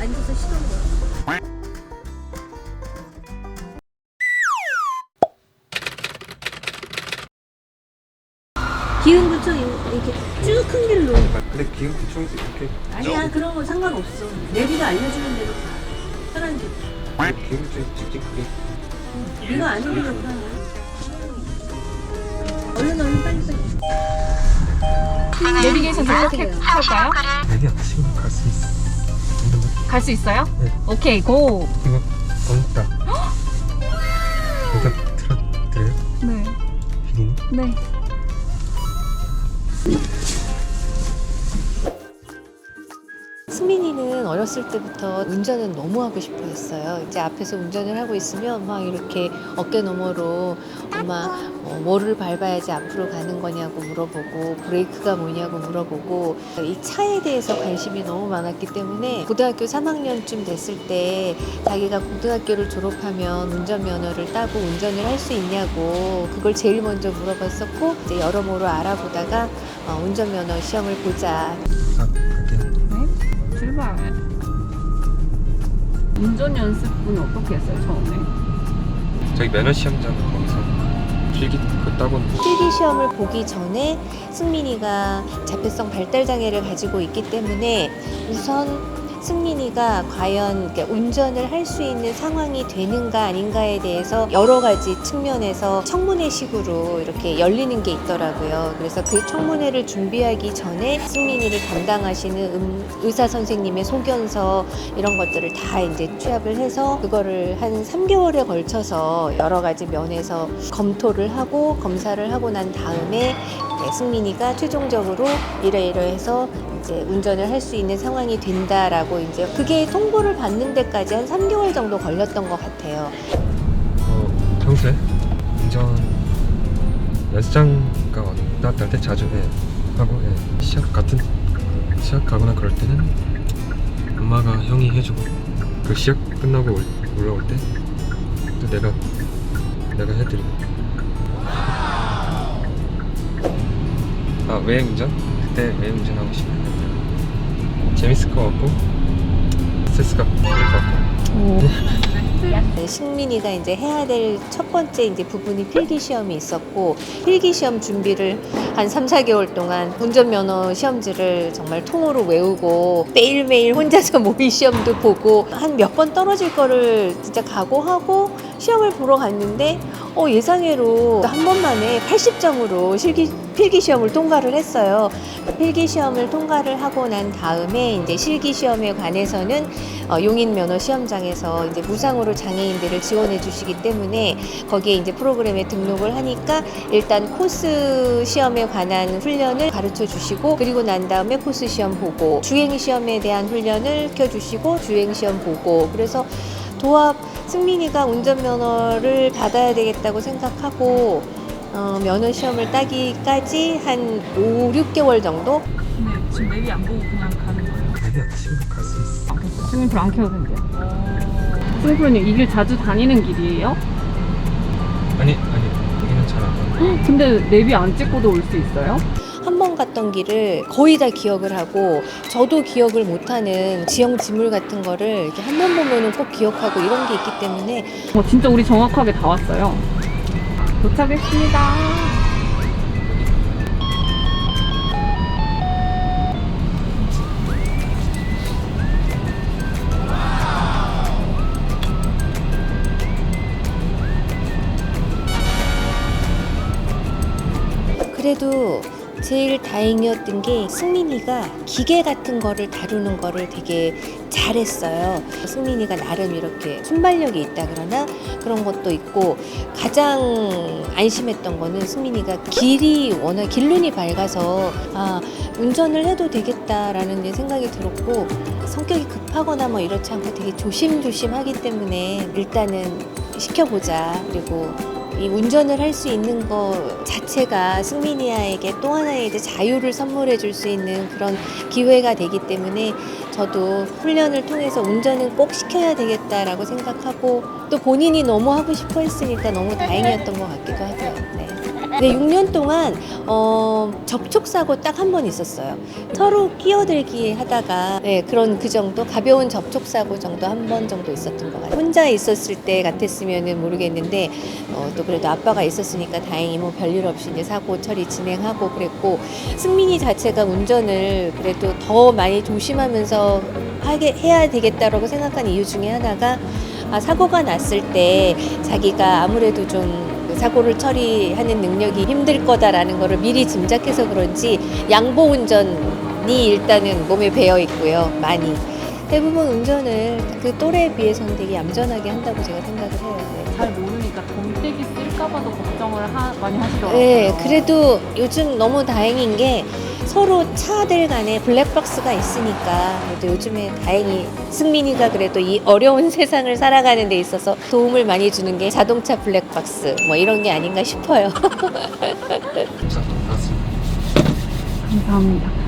앉아서 쉬던 거야. 기흥부터 이렇게 쭉 큰 길로. 근데 기흥구청에서 이렇게 아니야, 그런 거 상관없어. 내비가 알려주는 대로 가. 편한 길. 기흥구청에서 직접 그게 네가 아는 길로 가. 얼른 빨리. 내비게이션 도착할까요? 아니야 지금 갈 수 있어. 갈 수 있어요? 네. 오케이, 고! 이거 어렵다. 일단 들어요? 네. 비리니? 네. 승민이는 어렸을 때부터 운전은 너무 하고 싶어 했어요. 이제 앞에서 운전을 하고 있으면 막 이렇게 어깨 너머로 엄마 뭐를 밟아야지 앞으로 가는 거냐고 물어보고 브레이크가 뭐냐고 물어보고 이 차에 대해서 관심이 너무 많았기 때문에 고등학교 3학년쯤 됐을 때 자기가 고등학교를 졸업하면 운전면허를 따고 운전을 할 수 있냐고 그걸 제일 먼저 물어봤었고 이제 여러모로 알아보다가 운전면허 시험을 보자. 자 갈게요. 네. 출발. 운전 연습은 어떻게 했어요, 처음에? 저기 면허 시험장 거기서 필기 그 따고 필기 시험을 보기 전에 승민이가 자폐성 발달 장애를 가지고 있기 때문에 우선 승민이가 과연 이렇게 운전을 할 수 있는 상황이 되는가 아닌가에 대해서 여러 가지 측면에서 청문회식으로 이렇게 열리는 게 있더라고요. 그래서 그 청문회를 준비하기 전에 승민이를 담당하시는 의사 선생님의 소견서 이런 것들을 다 이제 취합을 해서 그거를 한 3개월에 걸쳐서 여러 가지 면에서 검토를 하고 검사를 하고 난 다음에 승민이가 최종적으로 이러이러해서 이제 운전을 할 수 있는 상황이 된다라고 이제 그게 통보를 받는 데까지 한 3개월 정도 걸렸던 것 같아요. 평소에 운전 연습장가 왔다 때 자주 하고 시합 가거나 그럴 때는 엄마가 형이 해주고 그 시합 끝나고 올라올 때 또 내가 해드리고. 왜 운전? 그때 왜 운전하고 싶었냐? 재밌을 것 같고 스트레스가 풀릴 것 같고. 승민이가 이제 해야 될 첫 번째 이제 부분이 필기 시험이 있었고 필기 시험 준비를 한 3, 4개월 동안 운전면허 시험지를 정말 통으로 외우고 매일매일 혼자서 모의 시험도 보고 한 몇 번 떨어질 거를 진짜 각오하고 시험을 보러 갔는데 예상외로 한 번만에 80점으로 필기 시험을 통과를 했어요. 필기 시험을 통과를 하고 난 다음에 이제 실기 시험에 관해서는 용인 면허 시험장에서 이제 무상으로 장애인들을 지원해 주시기 때문에 거기에 이제 프로그램에 등록을 하니까 일단 코스 시험에 관한 훈련을 가르쳐 주시고 그리고 난 다음에 코스 시험 보고 주행 시험에 대한 훈련을 켜주시고 주행 시험 보고 그래서 도합 승민이가 운전면허를 받아야 되겠다고 생각하고 면허 시험을 따기까지 한 5, 6개월 정도? 네, 지금 내비 안 보고 그냥 가는 거예요. 아니야 지금 갈 수 있어. 스윙풀 안 켜도 된대요. 스윙풀은 이 길 자주 다니는 길이에요? 아니 여기는 잘 안 가요. 근데 내비 안 찍고도 올 수 있어요? 한 번 갔던 길을 거의 다 기억을 하고 저도 기억을 못하는 지형 지물 같은 거를 이렇게 한 번 보면은 꼭 기억하고 이런 게 있기 때문에 진짜 우리 정확하게 다 왔어요. 도착했습니다. 그래도 제일 다행이었던 게 승민이가 기계 같은 거를 다루는 거를 되게 잘했어요. 승민이가 나름 이렇게 순발력이 있다 그러나 그런 것도 있고 가장 안심했던 거는 승민이가 길이 워낙 길눈이 밝아서 운전을 해도 되겠다라는 생각이 들었고 성격이 급하거나 뭐 이렇지 않고 되게 조심조심하기 때문에 일단은 시켜보자. 그리고 이 운전을 할 수 있는 것 자체가 승민이에게 또 하나의 이제 자유를 선물해 줄 수 있는 그런 기회가 되기 때문에 저도 훈련을 통해서 운전은 꼭 시켜야 되겠다라고 생각하고 또 본인이 너무 하고 싶어 했으니까 너무 다행이었던 것 같기도 하고요. 네. 네, 6년 동안 접촉사고 딱 한 번 있었어요. 서로 끼어들기 하다가 네, 그런 그 정도 가벼운 접촉사고 정도 한 번 정도 있었던 것 같아요. 혼자 있었을 때 같았으면 모르겠는데 또 그래도 아빠가 있었으니까 다행히 뭐 별일 없이 이제 사고 처리 진행하고 그랬고 승민이 자체가 운전을 그래도 더 많이 조심하면서 해야 되겠다라고 생각한 이유 중에 하나가 사고가 났을 때 자기가 아무래도 좀 사고를 처리하는 능력이 힘들 거다라는 거를 미리 짐작해서 그런지 양보 운전이 일단은 몸에 배어 있고요. 많이. 대부분 운전을 그 또래에 비해서는 되게 얌전하게 한다고 제가 생각을 해요. 네. 잘 모르니까 덤떼기 쓸까봐도 걱정을 많이 하시더라고요. 네, 그래도 요즘 너무 다행인 게 서로 차들 간에 블랙박스가 있으니까 그래도 요즘에 다행히 승민이가 그래도 이 어려운 세상을 살아가는 데 있어서 도움을 많이 주는 게 자동차 블랙박스 뭐 이런 게 아닌가 싶어요. 감사합니다. 감사합니다.